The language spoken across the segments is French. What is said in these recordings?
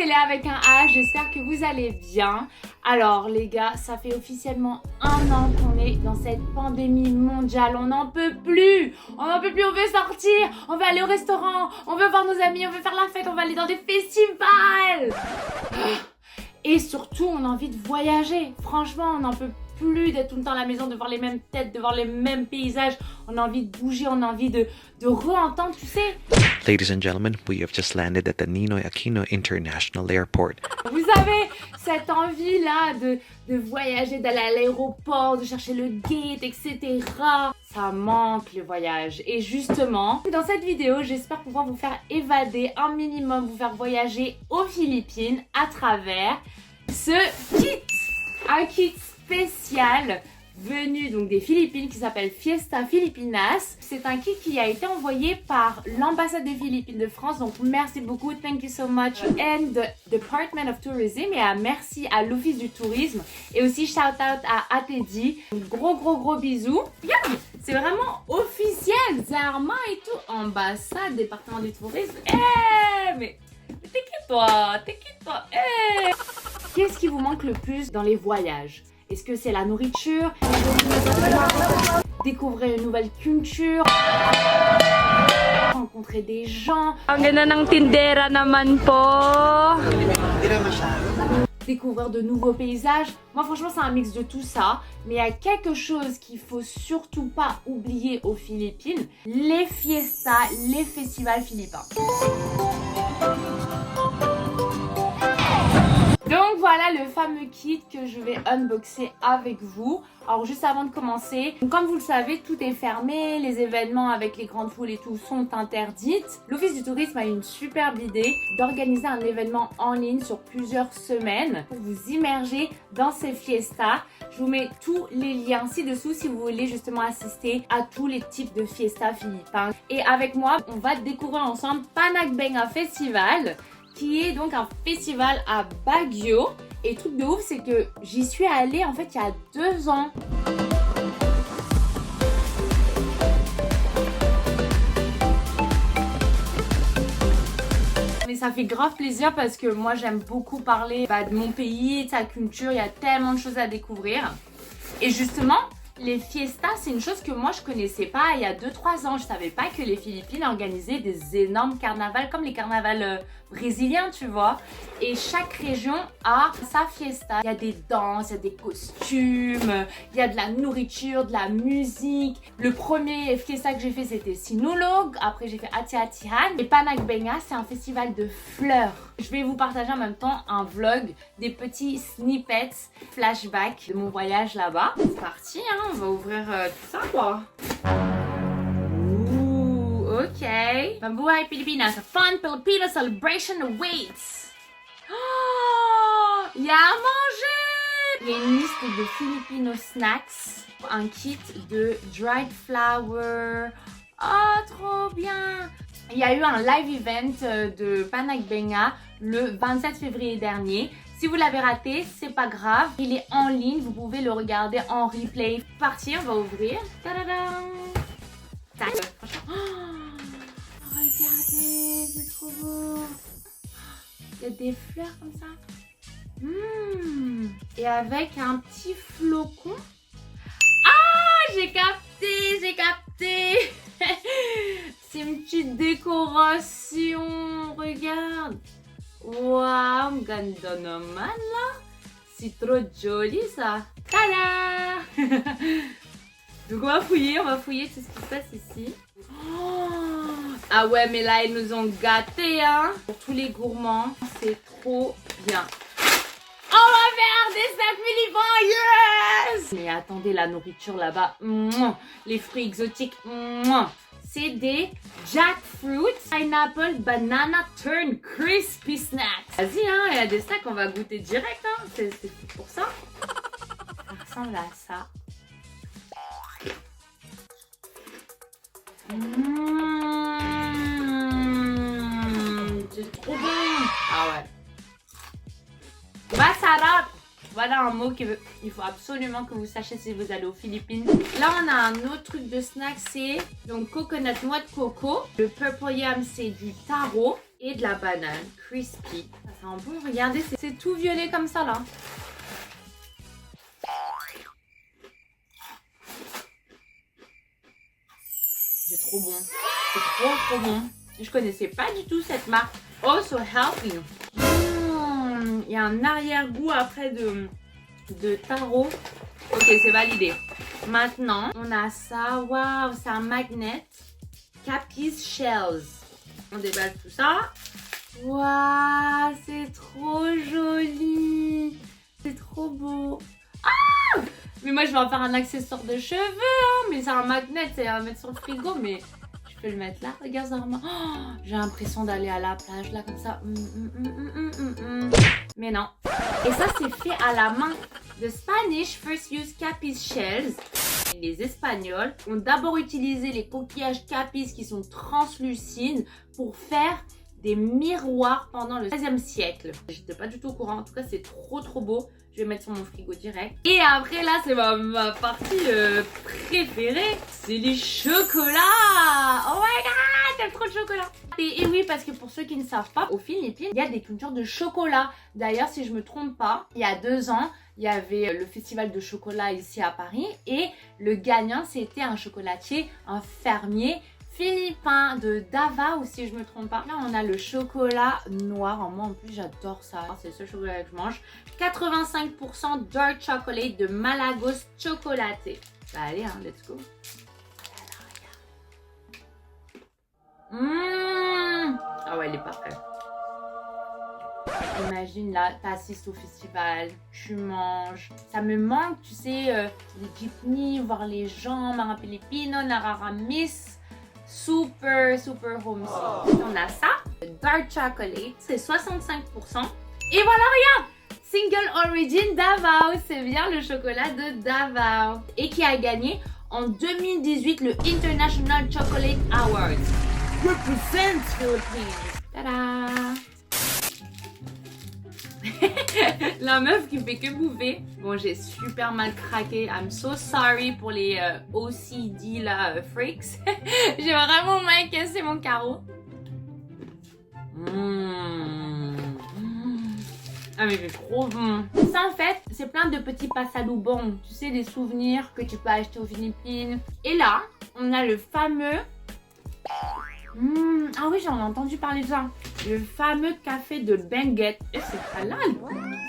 c'est Léa avec un H, j'espère que vous allez bien. Alors les gars, ça fait officiellement 1 an qu'on est dans cette pandémie mondiale, on n'en peut plus, on veut sortir, on veut aller au restaurant, on veut voir nos amis, on veut faire la fête, on va aller dans des festivals. Et surtout, on a envie de voyager, franchement, on n'en peut plus d'être tout le temps à la maison, de voir les mêmes têtes, de voir les mêmes paysages. On a envie de bouger, on a envie de re-entendre, tu sais. Ladies and gentlemen, we have just landed at the Ninoy Aquino International Airport. Vous savez, cette envie-là de voyager, d'aller à l'aéroport, de chercher le gate, etc. Ça manque le voyage. Et justement, dans cette vidéo, j'espère pouvoir vous faire évader un minimum, vous faire voyager aux Philippines à travers ce kit. Un kit spécial venu donc des Philippines qui s'appelle Fiesta Filipinas. C'est un kit qui a été envoyé par l'ambassade des Philippines de France, donc merci beaucoup, thank you so much, and the Department of Tourism, et merci à l'Office du Tourisme, et aussi shout out à Atedi. Gros bisous. Regarde, c'est vraiment officiel, Zarma et tout, ambassade, département du tourisme. Mais t'inquiète toi, Qu'est-ce qui vous manque le plus dans les voyages? Est-ce que c'est la nourriture? Découvrir une nouvelle culture? Rencontrer des gens? Ang ganda ng tindera naman po. Découvrir de nouveaux paysages? Moi franchement c'est un mix de tout ça, mais il y a quelque chose qu'il faut surtout pas oublier aux Philippines, les fiestas, les festivals philippins. Donc voilà le fameux kit que je vais unboxer avec vous. Alors juste avant de commencer, comme vous le savez, tout est fermé, les événements avec les grandes foules et tout sont interdits. L'Office du tourisme a une superbe idée d'organiser un événement en ligne sur plusieurs semaines pour vous immerger dans ces fiestas. Je vous mets tous les liens ci-dessous si vous voulez justement assister à tous les types de fiestas philippins. Et avec moi, on va découvrir ensemble Panagbenga Festival, qui est donc un festival à Baguio. Et truc de ouf, c'est que j'y suis allée en fait il y a 2 ans. Mais ça fait grave plaisir parce que moi j'aime beaucoup parler de mon pays, de sa culture, il y a tellement de choses à découvrir. Et justement, les fiestas, c'est une chose que moi je connaissais pas il y a 2-3 ans. Je savais pas que les Philippines organisaient des énormes carnavals comme les carnavals brésiliens, tu vois. Et chaque région a sa fiesta. Il y a des danses, il y a des costumes, il y a de la nourriture, de la musique. Le premier fiesta que j'ai fait c'était Sinulog. Après j'ai fait Ati-Atihan. Et Panagbenga, c'est un festival de fleurs. Je vais vous partager en même temps un vlog, des petits snippets, flashbacks de mon voyage là-bas. C'est parti, hein, on va ouvrir tout ça quoi. Ouh, ok. Mabuhay Pilipinas, a fun Filipino celebration awaits. Oh, il y a à manger. Il y a une liste de Filipino snacks, un kit de dried flower. Oh, trop bien. Il y a eu un live event de Panagbenga le 27 février dernier. Si vous l'avez raté, c'est pas grave. Il est en ligne, vous pouvez le regarder en replay. Parti, on va ouvrir. Tadadam. Oh, regardez, c'est trop beau. Il y a des fleurs comme ça. Et avec un petit flocon. Ah, j'ai capté. C'est une petite décoration, regarde. Waouh, ganda naman là. C'est trop joli ça. Tada. Donc on va fouiller tout ce qui se passe ici. Oh, ah ouais, mais là ils nous ont gâtés, hein. Pour tous les gourmands, c'est trop bien. On va faire des snacks philippins, yes. Mais attendez, la nourriture là-bas, les fruits exotiques, c'est des jackfruit, pineapple, banana, turn, crispy snacks. Vas-y, hein, il y a des snacks qu'on va goûter direct, hein. C'est pour ça. Ça ressemble à ça. C'est trop bon. Ah ouais. Masarap. Voilà un mot qu'il faut absolument que vous sachiez si vous allez aux Philippines. Là, on a un autre truc de snack, c'est donc coconut noix de coco. Le purple yam, c'est du taro. et de la banane crispy. Ça sent bon, regardez, c'est tout violet comme ça là. C'est trop bon. C'est trop bon. Je connaissais pas du tout cette marque. Oh, so healthy. Il y a un arrière-goût après de taro. Ok, c'est validé. Maintenant, on a ça. Waouh, c'est un magnet. Capiz Shells. On déballe tout ça. Waouh, c'est trop joli. C'est trop beau. Ah! Mais moi, je vais en faire un accessoire de cheveux. Hein. Mais c'est un magnet, c'est à mettre sur le frigo. Mais je peux le mettre là. Regarde, Zarma. Oh, j'ai l'impression d'aller à la plage, là, comme ça. Mais non. Et ça, c'est fait à la main. The Spanish first use Capiz Shells. Les Espagnols ont d'abord utilisé les coquillages Capiz qui sont translucides pour faire des miroirs pendant le 16e siècle. J'étais pas du tout au courant. En tout cas, c'est trop beau. Je vais mettre sur mon frigo direct. Et après, là, c'est ma partie préférée. C'est les chocolats. Oh my god, j'aime trop le chocolat. Et oui, parce que pour ceux qui ne savent pas, aux Philippines, il y a des cultures de chocolat. D'ailleurs, si je me trompe pas, il y a 2 ans, il y avait le festival de chocolat ici à Paris. Et le gagnant, c'était un chocolatier, un fermier philippin de Davao, si je me trompe pas. Là, on a le chocolat noir. Moi, en plus, j'adore ça. C'est ce chocolat que je mange. 85% dark chocolate de Malagos chocolaté. Bah allez, hein, let's go. Ah ouais, il est parfait. Imagine là, t'assistes au festival, tu manges. Ça me manque, tu sais, les jeepneys, voir les gens, Mara Filipino, Nararamis. Super homesick. On a ça, dark chocolate, c'est 65%. Et voilà, regarde, single origin Davao, c'est bien le chocolat de Davao. Et qui a gagné en 2018 le International Chocolate Awards. Represent Philippines. Tada! La meuf qui fait que bouffer. Bon, j'ai super mal craqué. I'm so sorry pour les OCD là, freaks. J'ai vraiment mal cassé mon carreau. Ah mais c'est trop bon. Ça en fait, c'est plein de petits pasalubong. Tu sais, des souvenirs que tu peux acheter aux Philippines. Et là, on a le fameux... Ah oui, j'en ai entendu parler de ça. Le fameux café de Benguet. Et c'est halal.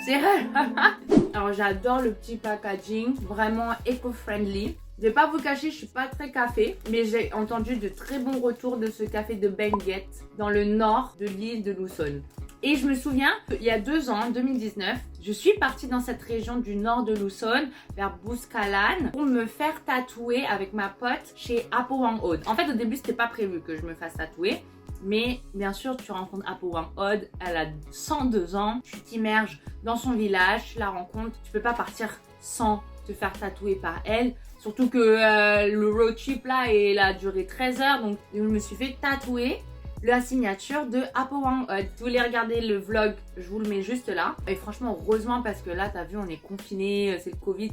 C'est halal. Alors j'adore le petit packaging. Vraiment éco-friendly. Je vais pas vous cacher, je suis pas très café. Mais j'ai entendu de très bons retours de ce café de Benguet dans le nord de l'île de Luzon. Et je me souviens, il y a 2 ans, en 2019, je suis partie dans cette région du nord de Luzon, vers Bouskalan, pour me faire tatouer avec ma pote chez Apo Wang Od. En fait, au début, c'était pas prévu que je me fasse tatouer. Mais bien sûr, tu rencontres Apo Wang Od, elle a 102 ans, tu t'immerges dans son village, tu la rencontres, tu peux pas partir sans te faire tatouer par elle. Surtout que le road trip là, il a duré 13 heures, donc je me suis fait tatouer la signature de Apo Wang Od. Si vous voulez regarder le vlog, je vous le mets juste là. Et franchement, heureusement, parce que là, t'as vu, on est confinés, c'est le Covid,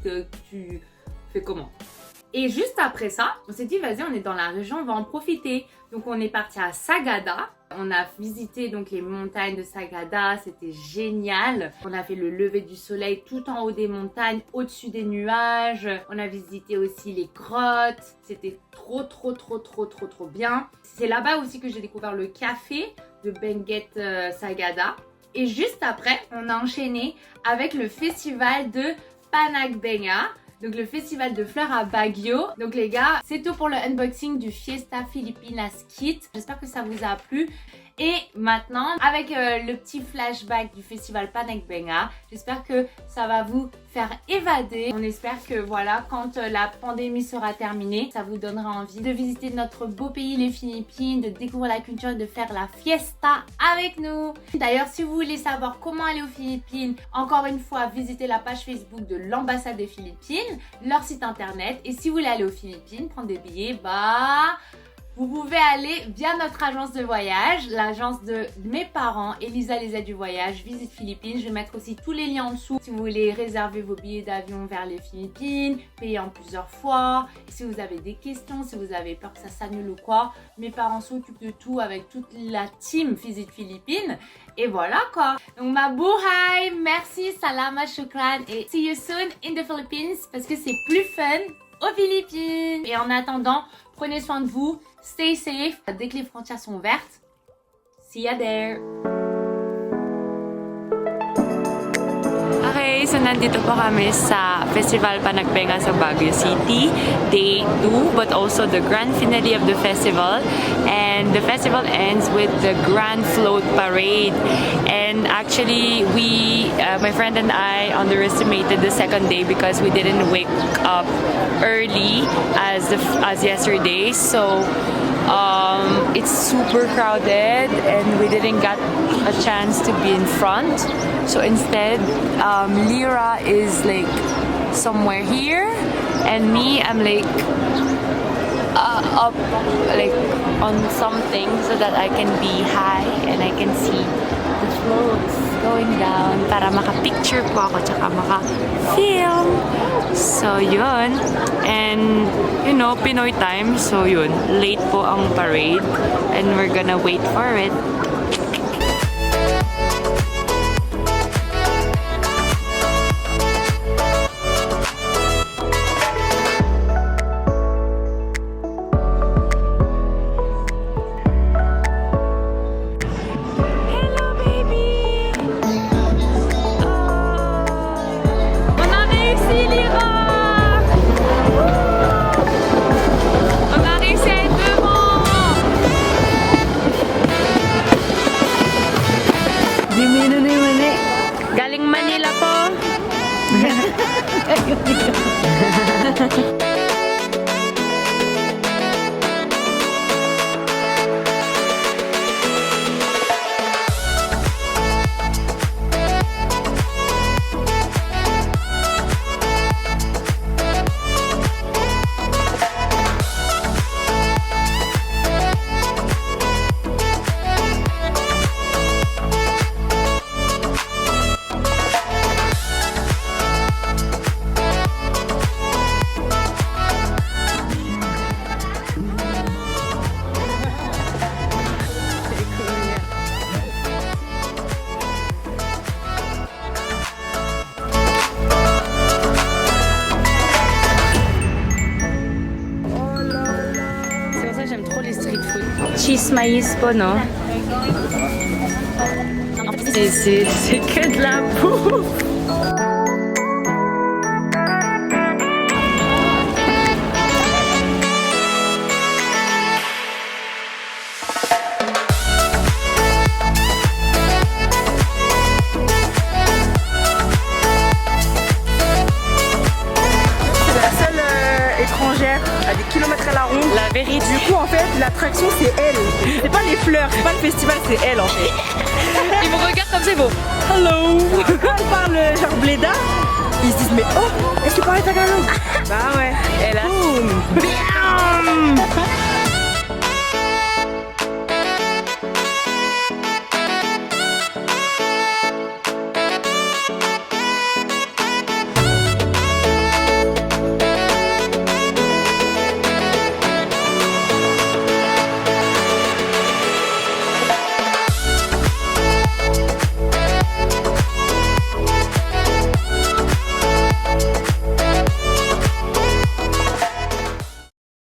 tu fais comment? Et juste après ça, on s'est dit, vas-y, on est dans la région, on va en profiter. Donc, on est parti à Sagada. On a visité donc les montagnes de Sagada, c'était génial. On a fait le lever du soleil tout en haut des montagnes, au-dessus des nuages. On a visité aussi les grottes. C'était trop bien. C'est là-bas aussi que j'ai découvert le café de Benguet Sagada. Et juste après, on a enchaîné avec le festival de Panagbenga. Donc le festival de fleurs à Baguio. Donc les gars, c'est tout pour le unboxing du Fiesta Filipinas Kit. J'espère que ça vous a plu. Et maintenant, avec le petit flashback du festival Panagbenga, j'espère que ça va vous faire évader. On espère que voilà, quand la pandémie sera terminée, ça vous donnera envie de visiter notre beau pays, les Philippines, de découvrir la culture et de faire la fiesta avec nous. D'ailleurs, si vous voulez savoir comment aller aux Philippines, encore une fois, visitez la page Facebook de l'ambassade des Philippines, leur site internet. Et si vous voulez aller aux Philippines, prendre des billets, bah... vous pouvez aller via notre agence de voyage, l'agence de mes parents, Elisa les aides du voyage, Visite Philippines. Je vais mettre aussi tous les liens en dessous si vous voulez réserver vos billets d'avion vers les Philippines, payer en plusieurs fois. Si vous avez des questions, si vous avez peur que ça s'annule ou quoi, mes parents s'occupent de tout avec toute la team Visite Philippines. Et voilà quoi. Donc mabuhay, merci, salama, shukran et see you soon in the Philippines parce que c'est plus fun aux Philippines. Et en attendant, prenez soin de vous, stay safe. Dès que les frontières sont ouvertes, see ya there. Okay, so nandito po kami sa Festival Panagbenga sa Baguio City, day 2, but also the grand finale of the festival. And the festival ends with the Grand Float Parade. And actually, my friend and I underestimated the second day because we didn't wake up early as yesterday. So it's super crowded and we didn't get a chance to be in front. So instead, Lyra is like somewhere here and me, I'm like up like on something so that I can be high and I can see the floats going down para maka-picture po ako tsaka maka-film. So yun. And you know, Pinoy time. So yun, late po ang parade and we're gonna wait for it. Galing Manila po. Cheese maïs po, no? C'est que de la bouffe! Étrangère à des kilomètres à la ronde. La vérité. Du coup, en fait, l'attraction c'est elle. C'est pas les fleurs, c'est pas le festival, c'est elle en fait. Ils me regardent comme c'est beau. Hello. Quand elle parle genre bléda, ils se disent mais oh, est-ce que tu parles tagalog? Bah ouais. Et là, boum. bam!